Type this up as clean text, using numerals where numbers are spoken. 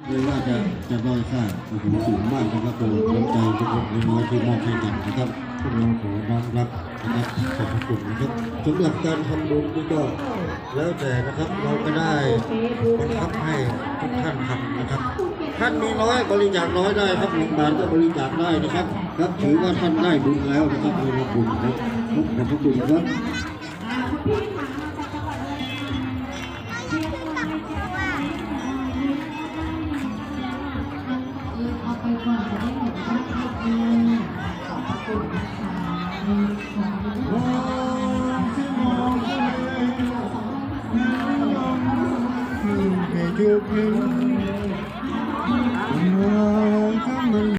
ไม่ว่าจะด้อยค่าโอ้โหสูงมากนะครับโดยน้ำใจทุกคนน้อยที่มอบให้กันนะครับพวกเราขอน้อมรับนะครับขอบพระคุณนะครับสำหรับการทำบุญนี่ก็แล้วแต่นะครับเราก็ได้บังคับให้ทุกท่านทำนะครับท่านมีน้อยบริจาคน้อยได้ครับ1 บาทก็บริจาคได้นะครับครับถือว่าท่านได้บุญแล้วนะครับในบุญครับขอบพระคุณครับเอาไปก่อนจะได้เห็นภาพดีขอบพระคุณนะคะให้ทุกข์